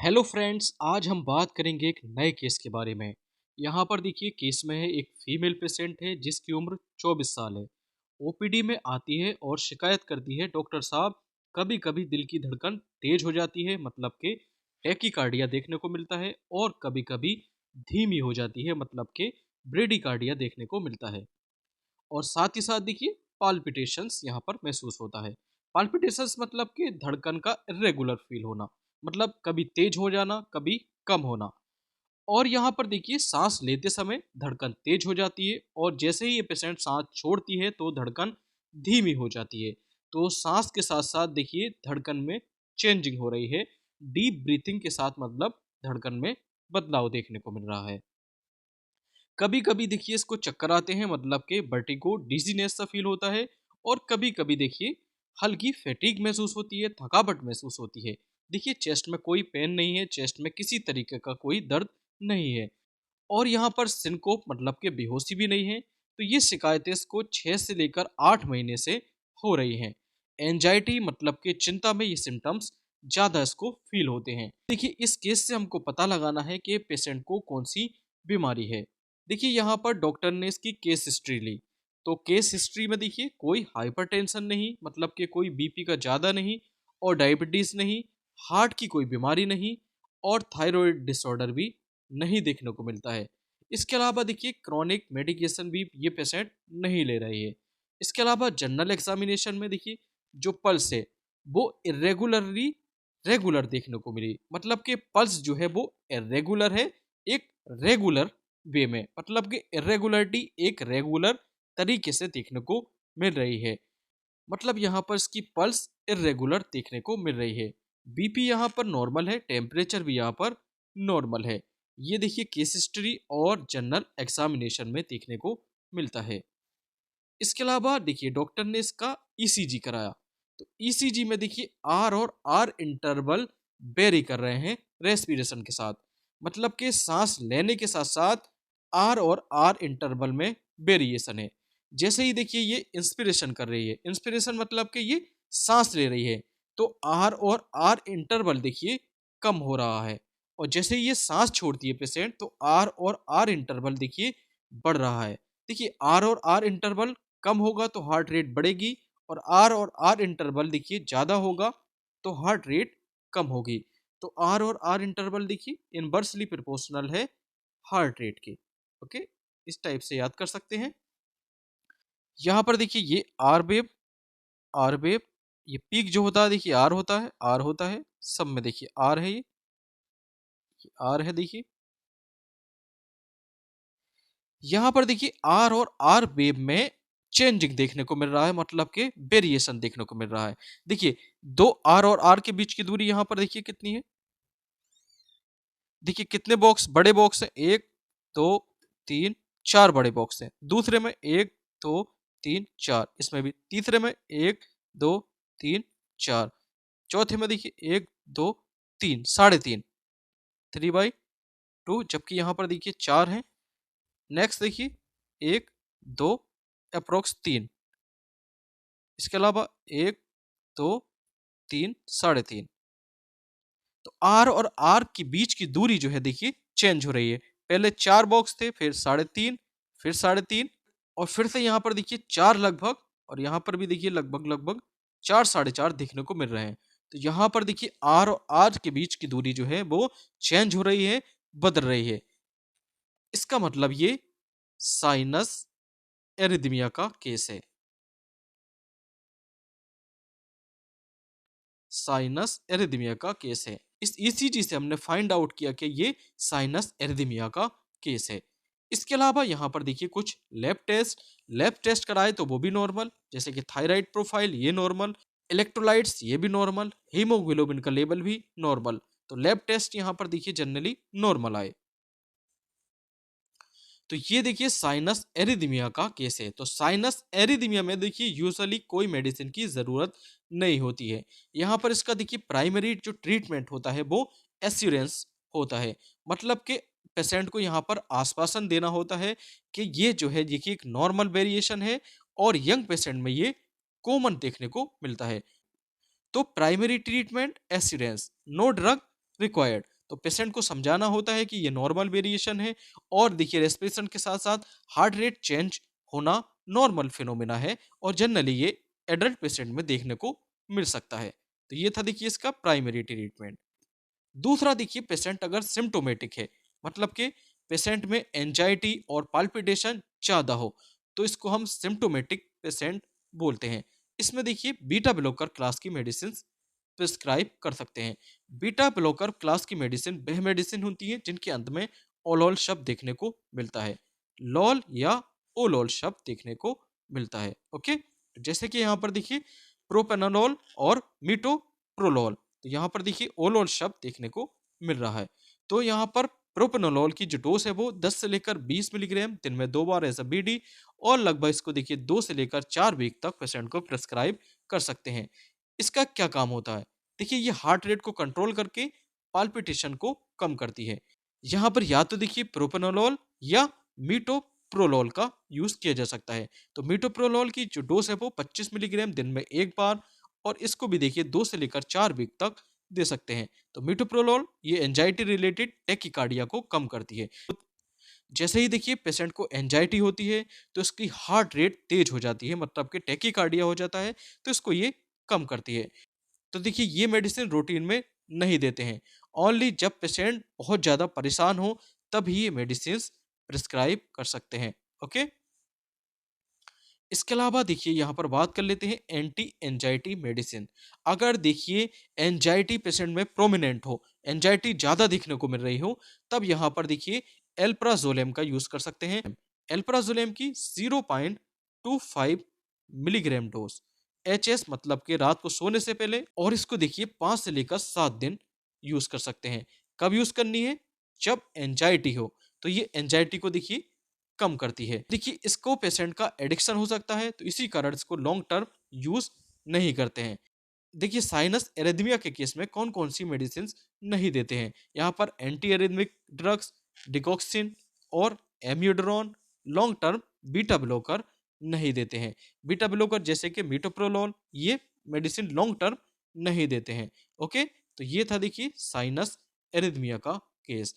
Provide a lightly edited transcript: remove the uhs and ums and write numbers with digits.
Hello friends, आज हम बात करेंगे एक नए केस के बारे में। यहाँ पर देखिए केस में है एक फीमेल पेशेंट है जिसकी उम्र 24 साल है। ओपीडी में आती है और शिकायत करती है, डॉक्टर साहब कभी कभी दिल की धड़कन तेज हो जाती है, मतलब कि टैकीकार्डिया देखने को मिलता है, और कभी कभी धीमी हो जाती है, मतलब कि ब्रेडिकार्डिया देखने को मिलता है। और साथ ही साथ देखिए पाल्पिटेशंस यहाँ पर महसूस होता है। पाल्पिटेशंस मतलब कि धड़कन का इरेगुलर फील होना, मतलब कभी तेज हो जाना कभी कम होना। और यहाँ पर देखिए सांस लेते समय धड़कन तेज हो जाती है, और जैसे ही ये पेशेंट सांस छोड़ती है तो धड़कन धीमी हो जाती है। तो सांस के साथ साथ देखिए धड़कन में चेंजिंग हो रही है। डीप ब्रीथिंग के साथ मतलब धड़कन में बदलाव देखने को मिल रहा है। कभी कभी देखिए इसको चक्कर आते हैं, मतलब कि वर्टिगो डिजीनेस सा फील होता है। और कभी कभी देखिए हल्की फैटीग महसूस होती है, थकावट महसूस होती है। देखिए चेस्ट में कोई पेन नहीं है, चेस्ट में किसी तरीके का कोई दर्द नहीं है। और यहाँ पर सिनकोप मतलब कि बेहोशी भी नहीं है। तो ये शिकायतें इसको 6 से लेकर 8 महीने से हो रही हैं। एंजाइटी मतलब कि चिंता में ये सिम्टम्स ज़्यादा इसको फील होते हैं। देखिए इस केस से हमको पता लगाना है कि पेशेंट को कौन सी बीमारी है। देखिए यहाँ पर डॉक्टर ने इसकी केस हिस्ट्री ली। तो केस हिस्ट्री में देखिए कोई हाइपरटेंशन नहीं, मतलब कि कोई बीपी का ज़्यादा नहीं, और डायबिटीज़ नहीं, हार्ट की कोई बीमारी नहीं, और थायराइड डिसऑर्डर भी नहीं देखने को मिलता है। इसके अलावा देखिए क्रॉनिक मेडिकेशन भी ये पेशेंट नहीं ले रही है। इसके अलावा जनरल एग्जामिनेशन में देखिए जो पल्स है वो इरेगुलरली रेगुलर देखने को मिली, मतलब कि पल्स जो है वो इरेगुलर है एक रेगुलर वे में, मतलब कि इरेगुलरिटी एक रेगुलर तरीके से देखने को मिल रही है। मतलब यहाँ पर इसकी पल्स इरेगुलर देखने को मिल रही है। बीपी यहाँ पर नॉर्मल है, टेम्परेचर भी यहाँ पर नॉर्मल है। ये देखिए केस हिस्ट्री और जनरल एग्जामिनेशन में देखने को मिलता है। इसके अलावा देखिए डॉक्टर ने इसका ईसीजी कराया। तो ईसीजी में देखिए आर और आर इंटरवल वेरी कर रहे हैं रेस्पिरेशन के साथ, मतलब कि सांस लेने के साथ साथ आर और आर इंटरवल में वेरिएशन है। जैसे ही देखिए ये इंस्पिरेशन कर रही है, इंस्पिरेशन मतलब कि ये सांस ले रही है, तो आर और आर इंटरवल देखिए कम हो रहा है। और जैसे ही ये सांस छोड़ती है पेशेंट, तो आर और आर इंटरवल देखिए बढ़ रहा है। देखिए आर और आर इंटरवल कम होगा तो हार्ट रेट बढ़ेगी, और आर इंटरवल देखिए ज़्यादा होगा तो हार्ट रेट कम होगी। तो और आर इंटरवल देखिए इनवर्सली प्रोपोर्शनल है हार्ट रेट के। ओके, इस टाइप से याद कर सकते हैं। यहाँ पर देखिए ये आर वेव, ये पीक जो होता है देखिए आर होता है सब में, देखिए आर है, ये आर है देखिए। यहाँ पर देखिए आर और आर वेव में चेंजिंग देखने को मिल रहा है, मतलब कि वेरिएशन देखने को मिल रहा है। देखिए दो आर और आर के बीच की दूरी यहाँ पर देखिए कितनी है। देखिए कितने बॉक्स बड़े बॉक्स हैं, एक दो तीन चार बड़े बॉक्स हैं। दूसरे में एक दो तीन चार, इसमें भी तीसरे में एक दो तीन चार, चौथे में देखिए एक दो तीन, साढ़े तीन, 3/2, जबकि यहाँ पर देखिए चार है। नेक्स्ट देखिए एक दो अप्रोक्स तीन, इसके अलावा एक दो तीन, साढ़े तीन। तो आर और आर के बीच की दूरी जो है देखिए चेंज हो रही है। पहले चार बॉक्स थे, फिर साढ़े तीन, फिर साढ़े तीन, और फिर से यहाँ पर देखिए चार लगभग, और यहाँ पर भी देखिए लगभग लगभग चार साढ़े चार देखने को मिल रहे हैं। तो यहाँ पर देखिए आर और आर के बीच की दूरी जो है वो चेंज हो रही है, बदल रही है। इसका मतलब ये साइनस एरिथमिया का केस है। साइनस एरिथमिया का केस है। इस ईसीजी से हमने फाइंड आउट किया कि ये साइनस एरिथमिया का केस है। इसके अलावा यहाँ पर देखिए कुछ लैब टेस्ट कराए तो वो भी नॉर्मल, जैसे कि थायराइड प्रोफाइल ये नॉर्मल, इलेक्ट्रोलाइट्स ये भी नॉर्मल, हीमोग्लोबिन का लेवल भी नॉर्मल। तो लैब टेस्ट यहाँ पर देखिए जनरली नॉर्मल आए। तो ये देखिए साइनस एरिथमिया का केस है। तो साइनस एरिथमिया में देखिए यूजुअली कोई मेडिसिन की ज़रूरत नहीं होती है। यहाँ पर इसका देखिए प्राइमरी जो ट्रीटमेंट होता है वो एश्योरेंस होता है, मतलब कि पेशेंट को यहाँ पर आश्वासन देना होता है कि ये जो है देखिए एक नॉर्मल वेरिएशन है, और यंग पेशेंट में ये कॉमन देखने को मिलता है। तो primary treatment assurance, no drug required. तो पेशेंट को समझाना होता है कि ये नॉर्मल वेरिएशन है, और देखिए रेस्पिरेशन के साथ साथ हार्ट रेट चेंज होना नॉर्मल फिनोमिना है, और जनरली ये एडल्ट पेशेंट में देखने को मिल सकता है। तो ये था देखिए इसका प्राइमरी ट्रीटमेंट। दूसरा देखिए, पेशेंट अगर सिम्टोमेटिक है, मतलब कि पेशेंट में एंजाइटी और पाल्पिटेशन ज़्यादा हो, तो इसको हम सिम्टोमेटिक पेशेंट बोलते हैं। इसमें देखिए बीटा ब्लॉकर क्लास की मेडिसिन प्रिस्क्राइब कर सकते हैं। बीटा ब्लॉकर क्लास की मेडिसिन वह मेडिसिन होती है जिनके अंत में ओलोल शब्द देखने को मिलता है। लॉल या ओलोल शब्द देखने को मिलता है। ओके, जैसे कि यहाँ पर देखिए प्रोपेनोल और मीटोप्रोलोल, तो यहाँ पर देखिए ओलोल शब्द देखने को मिल रहा है। तो यहाँ पर प्रोपेनोल की जो डोज है वो 10 से लेकर 20 मिलीग्राम दिन में 2 बार एज अ बीडी, और लगभग इसको देखिए 2 से लेकर 4 वीक तक पेशेंट को प्रेस्क्राइब कर सकते हैं। इसका क्या काम होता है? देखिए ये हार्ट रेट को कंट्रोल करके पाल्पिटेशन को कम करती है। यहाँ पर या तो देखिए प्रोपेनोल या मीटोप्रोलोल का यूज किया जा सकता है। तो मीटोप्रोलोल की जो डोज है वो 25 मिलीग्राम दिन में 1 बार, और इसको भी देखिए 2 से लेकर 4 वीक तक दे सकते हैं। तो मीटोप्रोलोल ये एंजाइटी रिलेटेड टेकिकार्डिया को कम करती है। जैसे ही देखिए पेशेंट को एंजाइटी होती है, तो इसकी हार्ट रेट तेज हो जाती है, मतलब कि टेकिकार्डिया हो जाता है, तो इसको ये कम करती है। तो देखिए ये मेडिसिन रूटीन में नहीं देते हैं, ओनली जब पेशेंट बहुत ज़्यादा परेशान हो तब ही ये मेडिसिन प्रिस्क्राइब कर सकते हैं। ओके, इसके अलावा देखिए यहाँ पर बात कर लेते हैं एंटी एंजाइटी मेडिसिन। अगर देखिए एंजाइटी पेशेंट में प्रोमिनेंट हो, एंजाइटी ज़्यादा देखने को मिल रही हो, तब यहाँ पर देखिए एल्प्राजोलेम का यूज़ कर सकते हैं। एल्प्राजोलेम की 0.25 मिलीग्राम डोज, एच मतलब कि रात को सोने से पहले, और इसको देखिए 5 से लेकर 7 दिन यूज़ कर सकते हैं। कब यूज़ करनी है? जब एंजाइटी हो। तो ये एंजाइटी को देखिए कम करती है। देखिए इसको पेशेंट का एडिक्शन हो सकता है, तो इसी कारण इसको लॉन्ग टर्म यूज नहीं करते हैं। देखिए साइनस एरिथमिया के केस में कौन कौन सी मेडिसिन नहीं देते हैं? यहाँ पर एंटी एरिथमिक ड्रग्स, डिगॉक्सिन और एम्यूडरॉन, लॉन्ग टर्म बीटा ब्लॉकर नहीं देते हैं। बीटा ब्लॉकर जैसे कि मीटोप्रोलोल, ये मेडिसिन लॉन्ग टर्म नहीं देते हैं। ओके, तो ये था देखिए साइनस एरिथमिया का केस।